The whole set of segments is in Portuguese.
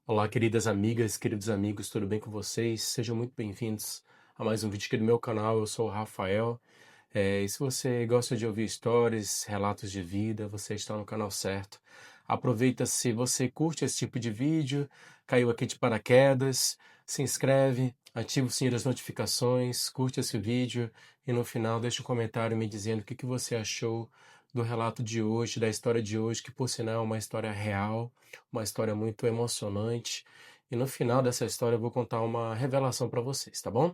Olá, queridas amigas, queridos amigos, tudo bem com vocês? Sejam muito bem-vindos a mais um vídeo aqui do meu canal. Eu sou o Rafael. E se você gosta de ouvir histórias, relatos de vida, você está no canal certo. Aproveita, se você curte esse tipo de vídeo, caiu aqui de paraquedas, se inscreve, ativa o sininho das notificações, curte esse vídeo e no final deixa um comentário me dizendo o que você achou do relato de hoje, da história de hoje, que por sinal é uma história real, uma história muito emocionante. E no final dessa história eu vou contar uma revelação para vocês, tá bom?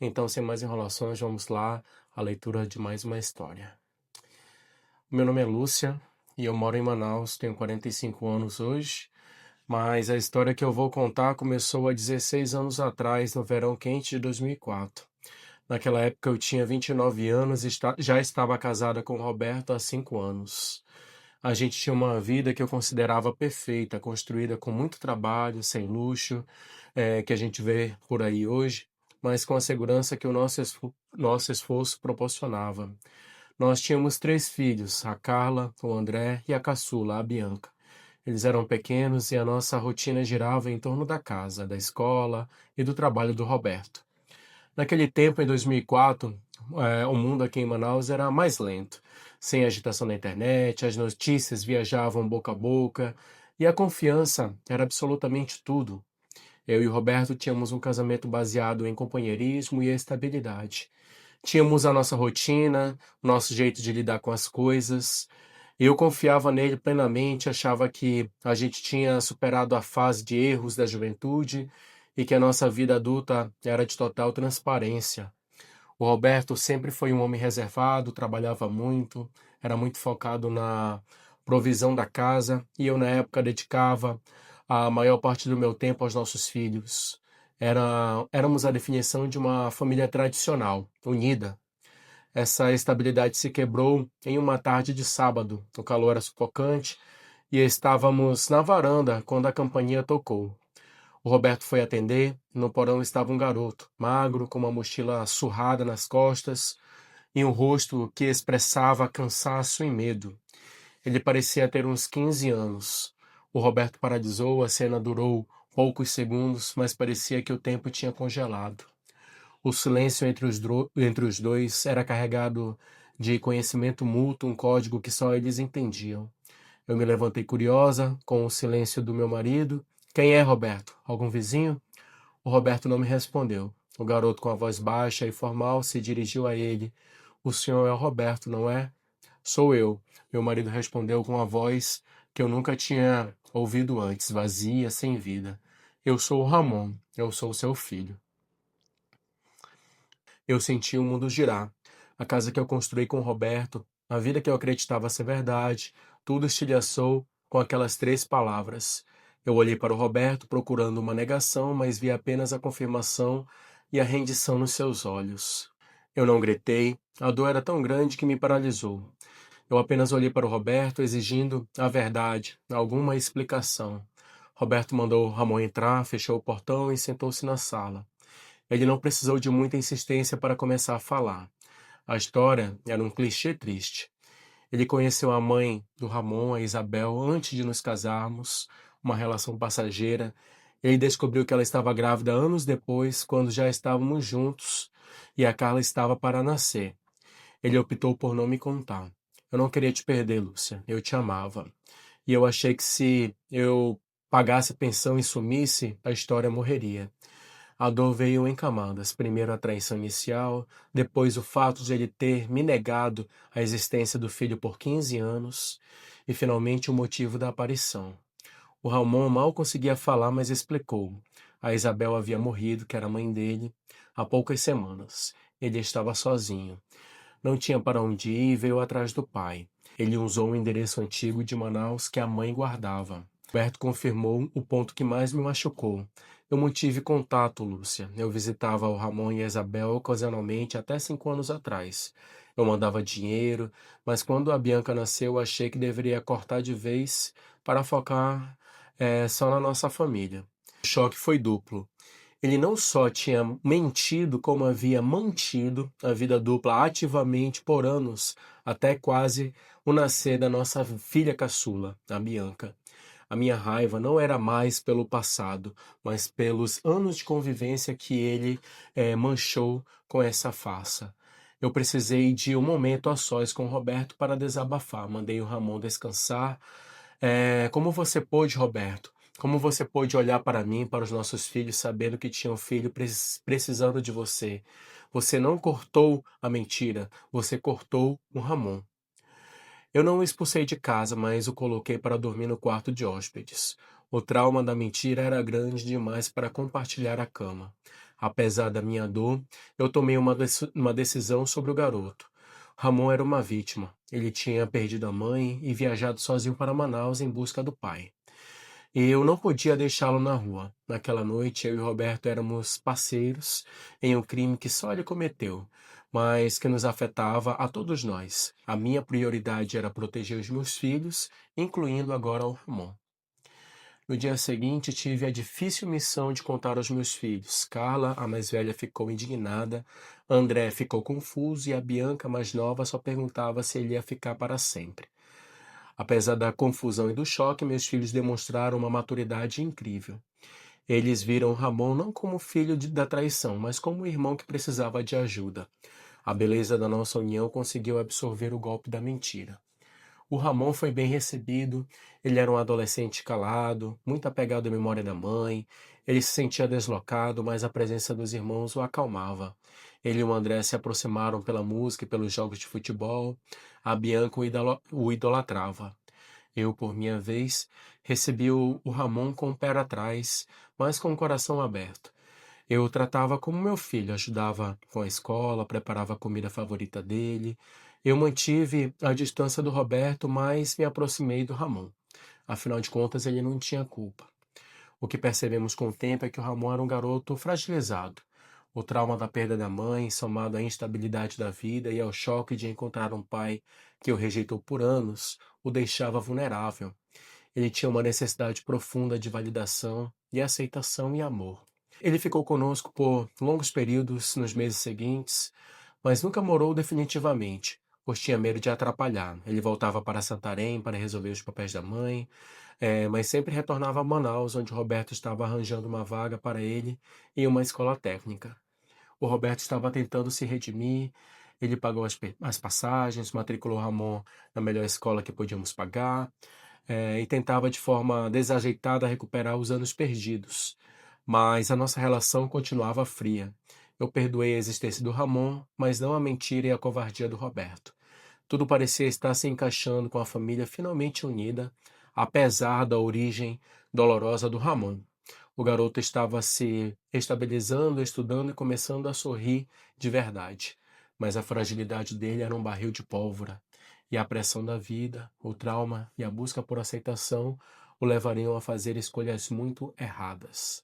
Então, sem mais enrolações, vamos lá à leitura de mais uma história. Meu nome é Lúcia e eu moro em Manaus, tenho 45 anos hoje, mas a história que eu vou contar começou há 16 anos atrás, no verão quente de 2004. Naquela época eu tinha 29 anos e já estava casada com o Roberto há 5 anos. A gente tinha uma vida que eu considerava perfeita, construída com muito trabalho, sem luxo, que a gente vê por aí hoje, mas com a segurança que o nosso esforço proporcionava. Nós tínhamos 3 filhos, a Carla, o André e a caçula, a Bianca. Eles eram pequenos e a nossa rotina girava em torno da casa, da escola e do trabalho do Roberto. Naquele tempo, em 2004, o mundo aqui em Manaus era mais lento, sem agitação na internet, as notícias viajavam boca a boca e a confiança era absolutamente tudo. Eu e o Roberto tínhamos um casamento baseado em companheirismo e estabilidade. Tínhamos a nossa rotina, o nosso jeito de lidar com as coisas. Eu confiava nele plenamente, achava que a gente tinha superado a fase de erros da juventude e que a nossa vida adulta era de total transparência. O Roberto sempre foi um homem reservado, trabalhava muito, era muito focado na provisão da casa e eu, na época, dedicava a maior parte do meu tempo aos nossos filhos. Éramos a definição de uma família tradicional, unida. Essa estabilidade se quebrou em uma tarde de sábado. O calor era sufocante e estávamos na varanda quando a campainha tocou. O Roberto foi atender. No porão estava um garoto, magro, com uma mochila surrada nas costas e um rosto que expressava cansaço e medo. Ele parecia ter uns 15 anos. O Roberto paralisou, a cena durou poucos segundos, mas parecia que o tempo tinha congelado. O silêncio entre os dois era carregado de conhecimento mútuo, um código que só eles entendiam. Eu me levantei curiosa, com o silêncio do meu marido. Quem é, Roberto? Algum vizinho? O Roberto não me respondeu. O garoto, com a voz baixa e formal, se dirigiu a ele. O senhor é o Roberto, não é? Sou eu. Meu marido respondeu com a voz que eu nunca tinha ouvido antes, vazia, sem vida. Eu sou o Ramon. Eu sou seu filho. Eu senti o mundo girar. A casa que eu construí com o Roberto, a vida que eu acreditava ser verdade, tudo estilhaçou com aquelas 3 palavras. Eu olhei para o Roberto procurando uma negação, mas vi apenas a confirmação e a rendição nos seus olhos. Eu não gritei, a dor era tão grande que me paralisou. Eu apenas olhei para o Roberto, exigindo a verdade, alguma explicação. Roberto mandou Ramon entrar, fechou o portão e sentou-se na sala. Ele não precisou de muita insistência para começar a falar. A história era um clichê triste. Ele conheceu a mãe do Ramon, a Isabel, antes de nos casarmos, uma relação passageira. Ele descobriu que ela estava grávida anos depois, quando já estávamos juntos e a Carla estava para nascer. Ele optou por não me contar. Eu não queria te perder, Lúcia. Eu te amava. E eu achei que se eu pagasse a pensão e sumisse, a história morreria. A dor veio em camadas, primeiro a traição inicial, depois o fato de ele ter me negado a existência do filho por 15 anos e finalmente o motivo da aparição. O Ramon mal conseguia falar, mas explicou. A Isabel havia morrido, que era a mãe dele, há poucas semanas. Ele estava sozinho. Não tinha para onde ir e veio atrás do pai. Ele usou o endereço antigo de Manaus que a mãe guardava. Roberto confirmou o ponto que mais me machucou. Eu mantive contato, Lúcia. Eu visitava o Ramon e a Isabel ocasionalmente até 5 anos atrás. Eu mandava dinheiro, mas quando a Bianca nasceu, achei que deveria cortar de vez para focar só na nossa família. O choque foi duplo. Ele não só tinha mentido, como havia mantido a vida dupla ativamente por anos, até quase o nascer da nossa filha caçula, a Bianca. A minha raiva não era mais pelo passado, mas pelos anos de convivência que ele manchou com essa farsa. Eu precisei de um momento a sós com o Roberto para desabafar. Mandei o Ramon descansar. Como você pôde, Roberto? Como você pôde olhar para mim, para os nossos filhos, sabendo que tinha um filho precisando de você? Você não cortou a mentira, você cortou o Ramon. Eu não o expulsei de casa, mas o coloquei para dormir no quarto de hóspedes. O trauma da mentira era grande demais para compartilhar a cama. Apesar da minha dor, eu tomei uma decisão sobre o garoto. Ramon era uma vítima. Ele tinha perdido a mãe e viajado sozinho para Manaus em busca do pai. E eu não podia deixá-lo na rua. Naquela noite, eu e Roberto éramos parceiros em um crime que só ele cometeu, mas que nos afetava a todos nós. A minha prioridade era proteger os meus filhos, incluindo agora o Ramon. No dia seguinte, tive a difícil missão de contar aos meus filhos. Carla, a mais velha, ficou indignada, André ficou confuso e a Bianca, mais nova, só perguntava se ele ia ficar para sempre. Apesar da confusão e do choque, meus filhos demonstraram uma maturidade incrível. Eles viram Ramon não como filho da traição, mas como um irmão que precisava de ajuda. A beleza da nossa união conseguiu absorver o golpe da mentira. O Ramon foi bem recebido, ele era um adolescente calado, muito apegado à memória da mãe, ele se sentia deslocado, mas a presença dos irmãos o acalmava. Ele e o André se aproximaram pela música e pelos jogos de futebol, a Bianca o idolatrava. Eu, por minha vez, recebi o Ramon com o pé atrás, mas com o coração aberto. Eu o tratava como meu filho, ajudava com a escola, preparava a comida favorita dele. Eu mantive a distância do Roberto, mas me aproximei do Ramon. Afinal de contas, ele não tinha culpa. O que percebemos com o tempo é que o Ramon era um garoto fragilizado. O trauma da perda da mãe, somado à instabilidade da vida e ao choque de encontrar um pai que o rejeitou por anos, o deixava vulnerável. Ele tinha uma necessidade profunda de validação, de aceitação e amor. Ele ficou conosco por longos períodos nos meses seguintes, mas nunca morou definitivamente, pois tinha medo de atrapalhar. Ele voltava para Santarém para resolver os papéis da mãe, mas sempre retornava a Manaus, onde Roberto estava arranjando uma vaga para ele em uma escola técnica. O Roberto estava tentando se redimir, ele pagou as passagens, matriculou Ramon na melhor escola que podíamos pagar, e tentava de forma desajeitada recuperar os anos perdidos. Mas a nossa relação continuava fria. Eu perdoei a existência do Ramon, mas não a mentira e a covardia do Roberto. Tudo parecia estar se encaixando com a família finalmente unida, apesar da origem dolorosa do Ramon. O garoto estava se estabilizando, estudando e começando a sorrir de verdade. Mas a fragilidade dele era um barril de pólvora. E a pressão da vida, o trauma e a busca por aceitação o levariam a fazer escolhas muito erradas.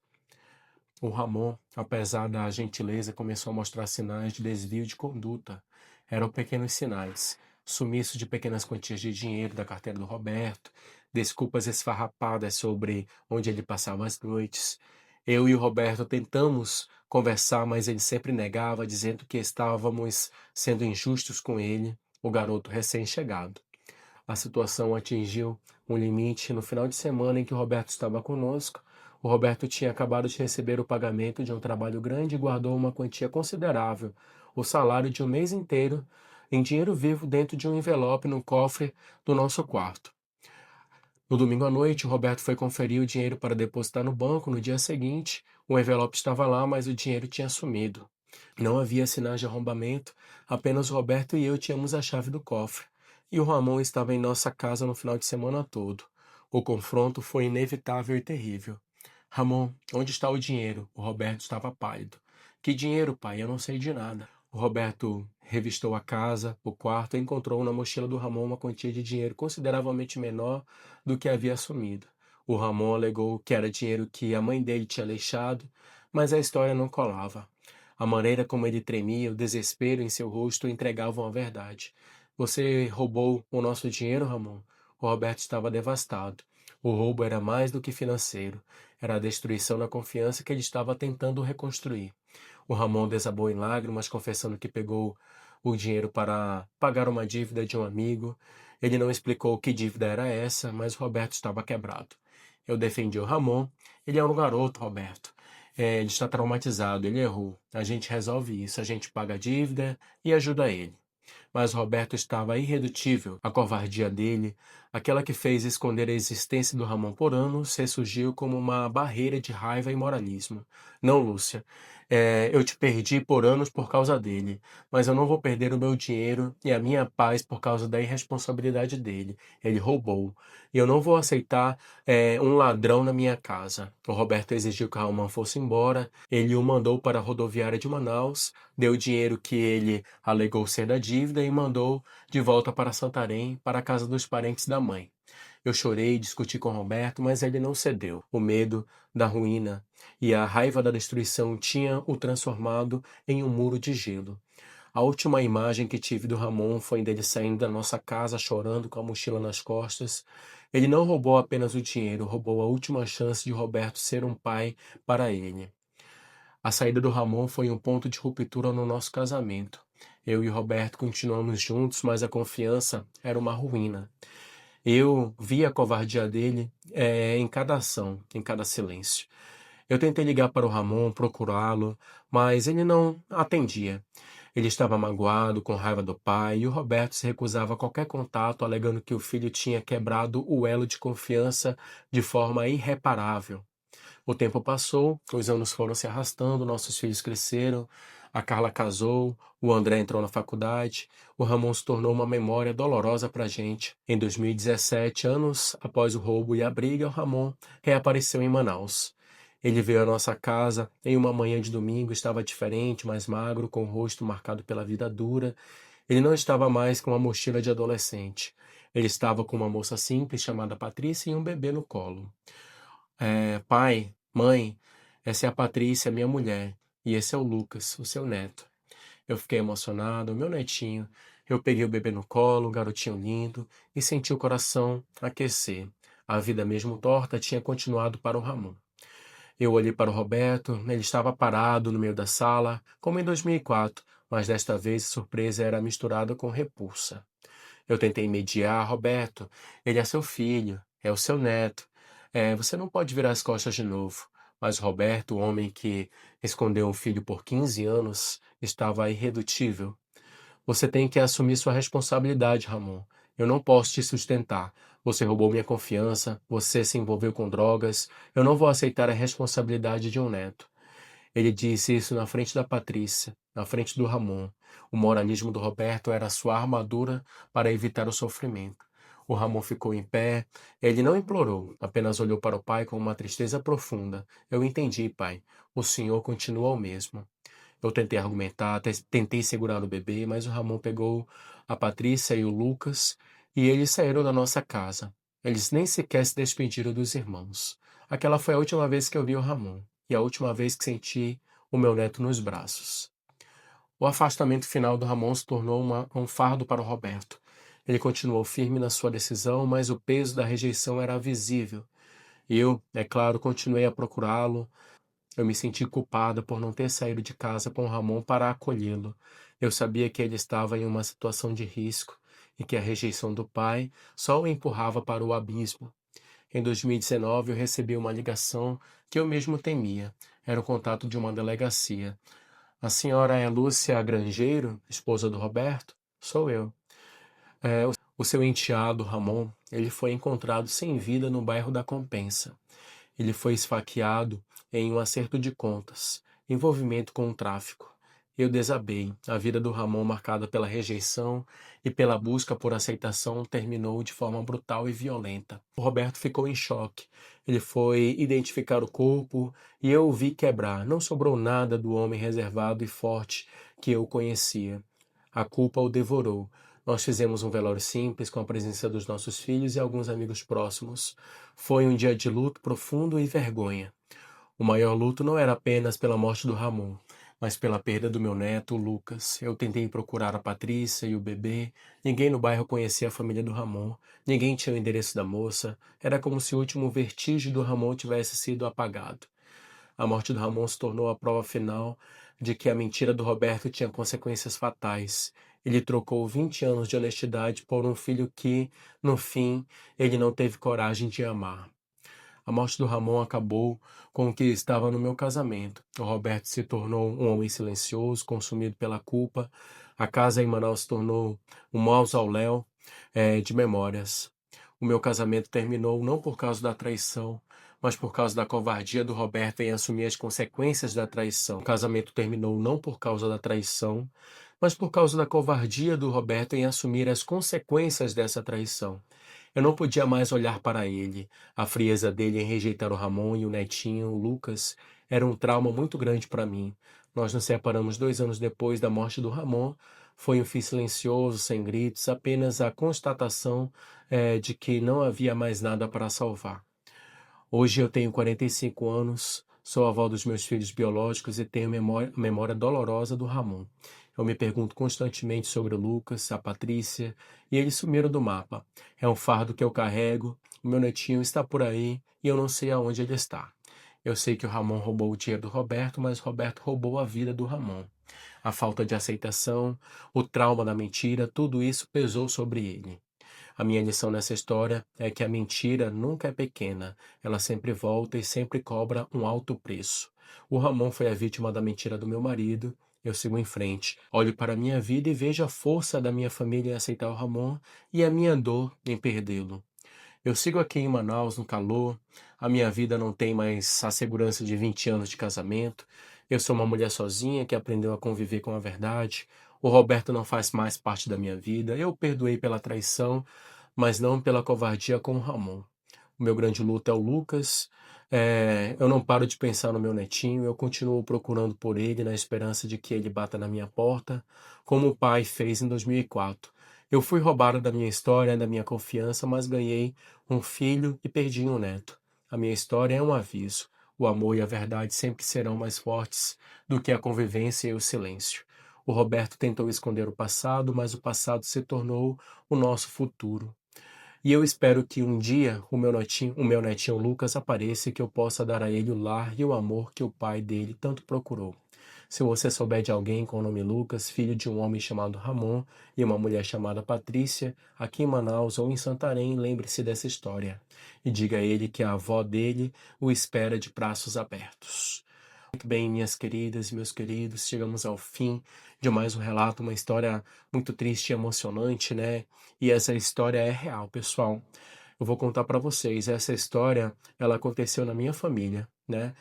O Ramon, apesar da gentileza, começou a mostrar sinais de desvio de conduta. Eram pequenos sinais. Sumiço de pequenas quantias de dinheiro da carteira do Roberto, desculpas esfarrapadas sobre onde ele passava as noites. Eu e o Roberto tentamos conversar, mas ele sempre negava, dizendo que estávamos sendo injustos com ele, o garoto recém-chegado. A situação atingiu um limite no final de semana em que o Roberto estava conosco. O Roberto tinha acabado de receber o pagamento de um trabalho grande e guardou uma quantia considerável, o salário de um mês inteiro, em dinheiro vivo dentro de um envelope no cofre do nosso quarto. No domingo à noite, o Roberto foi conferir o dinheiro para depositar no banco. No dia seguinte, o envelope estava lá, mas o dinheiro tinha sumido. Não havia sinais de arrombamento, apenas o Roberto e eu tínhamos a chave do cofre. E o Ramon estava em nossa casa no final de semana todo. O confronto foi inevitável e terrível. Ramon, onde está o dinheiro? O Roberto estava pálido. Que dinheiro, pai? Eu não sei de nada. O Roberto revistou a casa, o quarto e encontrou na mochila do Ramon uma quantia de dinheiro consideravelmente menor do que havia assumido. O Ramon alegou que era dinheiro que a mãe dele tinha deixado, mas a história não colava. A maneira como ele tremia, o desespero em seu rosto entregavam a verdade. Você roubou o nosso dinheiro, Ramon? O Roberto estava devastado. O roubo era mais do que financeiro. Era a destruição da confiança que ele estava tentando reconstruir. O Ramon desabou em lágrimas, confessando que pegou o dinheiro para pagar uma dívida de um amigo. Ele não explicou que dívida era essa, mas o Roberto estava quebrado. Eu defendi o Ramon. Ele é um garoto, Roberto. Ele está traumatizado, ele errou. A gente resolve isso, a gente paga a dívida e ajuda ele. Mas Roberto estava irredutível. A covardia dele, aquela que fez esconder a existência do Ramon por anos, ressurgiu como uma barreira de raiva e moralismo. Não, Lúcia. Eu te perdi por anos por causa dele, mas eu não vou perder o meu dinheiro e a minha paz por causa da irresponsabilidade dele. Ele roubou. E eu não vou aceitar um ladrão na minha casa. O Roberto exigiu que o Ramon fosse embora. Ele o mandou para a rodoviária de Manaus, deu o dinheiro que ele alegou ser da dívida e mandou de volta para Santarém, para a casa dos parentes da mãe. Eu chorei, discuti com Roberto, mas ele não cedeu. O medo da ruína e a raiva da destruição tinha o transformado em um muro de gelo. A última imagem que tive do Ramon foi dele saindo da nossa casa chorando com a mochila nas costas. Ele não roubou apenas o dinheiro, roubou a última chance de Roberto ser um pai para ele. A saída do Ramon foi um ponto de ruptura no nosso casamento. Eu e Roberto continuamos juntos, mas a confiança era uma ruína. Eu vi a covardia dele em cada ação, em cada silêncio. Eu tentei ligar para o Ramon, procurá-lo, mas ele não atendia. Ele estava magoado, com raiva do pai, e o Roberto se recusava a qualquer contato, alegando que o filho tinha quebrado o elo de confiança de forma irreparável. O tempo passou, os anos foram se arrastando, nossos filhos cresceram, a Carla casou, o André entrou na faculdade, o Ramon se tornou uma memória dolorosa para a gente. Em 2017, anos após o roubo e a briga, o Ramon reapareceu em Manaus. Ele veio à nossa casa em uma manhã de domingo, estava diferente, mais magro, com o rosto marcado pela vida dura. Ele não estava mais com uma mochila de adolescente. Ele estava com uma moça simples chamada Patrícia e um bebê no colo. Pai, mãe, essa é a Patrícia, minha mulher, e esse é o Lucas, o seu neto. Eu fiquei emocionado, meu netinho. Eu peguei o bebê no colo, um garotinho lindo, e senti o coração aquecer. A vida mesmo torta tinha continuado para o Ramon. Eu olhei para o Roberto, ele estava parado no meio da sala, como em 2004, mas desta vez a surpresa era misturada com repulsa. Eu tentei mediar, Roberto, ele é seu filho, é o seu neto. Você não pode virar as costas de novo. Mas Roberto, o homem que escondeu um filho por 15 anos, estava irredutível. Você tem que assumir sua responsabilidade, Ramon. Eu não posso te sustentar. Você roubou minha confiança, você se envolveu com drogas. Eu não vou aceitar a responsabilidade de um neto. Ele disse isso na frente da Patrícia, na frente do Ramon. O moralismo do Roberto era sua armadura para evitar o sofrimento. O Ramon ficou em pé. Ele não implorou, apenas olhou para o pai com uma tristeza profunda. Eu entendi, pai. O senhor continua o mesmo. Eu tentei argumentar, tentei segurar o bebê, mas o Ramon pegou a Patrícia e o Lucas e eles saíram da nossa casa. Eles nem sequer se despediram dos irmãos. Aquela foi a última vez que eu vi o Ramon e a última vez que senti o meu neto nos braços. O afastamento final do Ramon se tornou um fardo para o Roberto. Ele continuou firme na sua decisão, mas o peso da rejeição era visível. Eu, é claro, continuei a procurá-lo. Eu me senti culpada por não ter saído de casa com o Ramon para acolhê-lo. Eu sabia que ele estava em uma situação de risco e que a rejeição do pai só o empurrava para o abismo. Em 2019, eu recebi uma ligação que eu mesmo temia. Era o contato de uma delegacia. A senhora é Lúcia Grangeiro, esposa do Roberto? Sou eu. O seu enteado, Ramon, ele foi encontrado sem vida no bairro da Compensa. Ele foi esfaqueado em um acerto de contas, envolvimento com o tráfico. Eu desabei. A vida do Ramon, marcada pela rejeição e pela busca por aceitação, terminou de forma brutal e violenta. O Roberto ficou em choque. Ele foi identificar o corpo e eu o vi quebrar. Não sobrou nada do homem reservado e forte que eu conhecia. A culpa o devorou. Nós fizemos um velório simples com a presença dos nossos filhos e alguns amigos próximos. Foi um dia de luto profundo e vergonha. O maior luto não era apenas pela morte do Ramon, mas pela perda do meu neto, Lucas. Eu tentei procurar a Patrícia e o bebê. Ninguém no bairro conhecia a família do Ramon. Ninguém tinha o endereço da moça. Era como se o último vestígio do Ramon tivesse sido apagado. A morte do Ramon se tornou a prova final de que a mentira do Roberto tinha consequências fatais. Ele trocou 20 anos de honestidade por um filho que, no fim, ele não teve coragem de amar. A morte do Ramon acabou com o que estava no meu casamento. O Roberto se tornou um homem silencioso, consumido pela culpa. A casa em Manaus se tornou um mausoléu, de memórias. O meu casamento terminou não por causa da traição, mas por causa da covardia do Roberto em assumir as consequências da traição. O casamento terminou não por causa da traição, mas por causa da covardia do Roberto em assumir as consequências dessa traição. Eu não podia mais olhar para ele. A frieza dele em rejeitar o Ramon e o netinho, o Lucas, era um trauma muito grande para mim. Nós nos separamos 2 anos depois da morte do Ramon. Foi um fim silencioso, sem gritos, apenas a constatação de que não havia mais nada para salvar. Hoje eu tenho 45 anos, sou avó dos meus filhos biológicos e tenho memória dolorosa do Ramon. Eu me pergunto constantemente sobre o Lucas, a Patrícia, e eles sumiram do mapa. É um fardo que eu carrego, o meu netinho está por aí e eu não sei aonde ele está. Eu sei que o Ramon roubou o dinheiro do Roberto, mas Roberto roubou a vida do Ramon. A falta de aceitação, o trauma da mentira, tudo isso pesou sobre ele. A minha lição nessa história é que a mentira nunca é pequena, ela sempre volta e sempre cobra um alto preço. O Ramon foi a vítima da mentira do meu marido, eu sigo em frente. Olho para a minha vida e vejo a força da minha família em aceitar o Ramon e a minha dor em perdê-lo. Eu sigo aqui em Manaus, no calor, a minha vida não tem mais a segurança de 20 anos de casamento. Eu sou uma mulher sozinha que aprendeu a conviver com a verdade. O Roberto não faz mais parte da minha vida. Eu o perdoei pela traição, mas não pela covardia com o Ramon. O meu grande luto é o Lucas. Eu não paro de pensar no meu netinho. Eu continuo procurando por ele na esperança de que ele bata na minha porta, como o pai fez em 2004. Eu fui roubado da minha história, da minha confiança, mas ganhei um filho e perdi um neto. A minha história é um aviso. O amor e a verdade sempre serão mais fortes do que a convivência e o silêncio. O Roberto tentou esconder o passado, mas o passado se tornou o nosso futuro. E eu espero que um dia o meu netinho Lucas apareça e que eu possa dar a ele o lar e o amor que o pai dele tanto procurou. Se você souber de alguém com o nome Lucas, filho de um homem chamado Ramon e uma mulher chamada Patrícia, aqui em Manaus ou em Santarém, lembre-se dessa história e diga a ele que a avó dele o espera de braços abertos. Muito bem, minhas queridas e meus queridos, chegamos ao fim de mais um relato, uma história muito triste e emocionante, né? E essa história é real, pessoal. Eu vou contar para vocês. Essa história, ela aconteceu na minha família, né?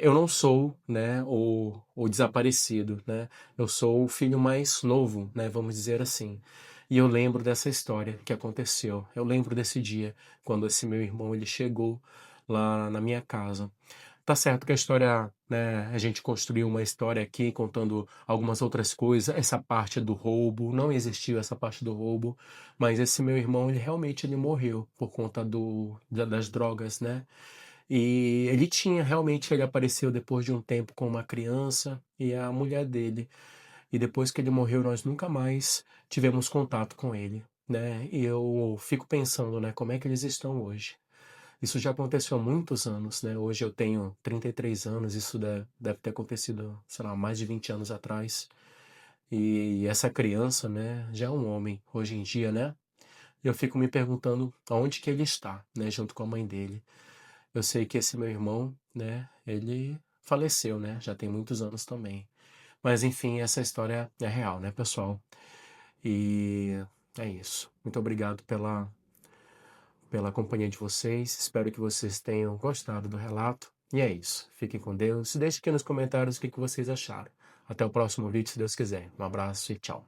Eu não sou, né, o desaparecido, né? Eu sou o filho mais novo, né? Vamos dizer assim. E eu lembro dessa história que aconteceu. Eu lembro desse dia, quando esse meu irmão ele chegou lá na minha casa. Tá certo que a história, né, a gente construiu uma história aqui contando algumas outras coisas, essa parte do roubo, não existiu essa parte do roubo, mas esse meu irmão, ele realmente ele morreu por conta das drogas, né? E ele apareceu depois de um tempo com uma criança e a mulher dele. E depois que ele morreu, nós nunca mais tivemos contato com ele, né? E eu fico pensando, né, como é que eles estão hoje? Isso já aconteceu há muitos anos, né? Hoje eu tenho 33 anos, isso deve ter acontecido, sei lá, mais de 20 anos atrás. E essa criança, né, já é um homem hoje em dia, né? E eu fico me perguntando aonde que ele está, né, junto com a mãe dele. Eu sei que esse meu irmão, né, ele faleceu, né? Já tem muitos anos também. Mas enfim, essa história é real, né, pessoal? E é isso. Muito obrigado pela companhia de vocês. Espero que vocês tenham gostado do relato. E é isso. Fiquem com Deus. Deixe aqui nos comentários o que vocês acharam. Até o próximo vídeo, se Deus quiser. Um abraço e tchau.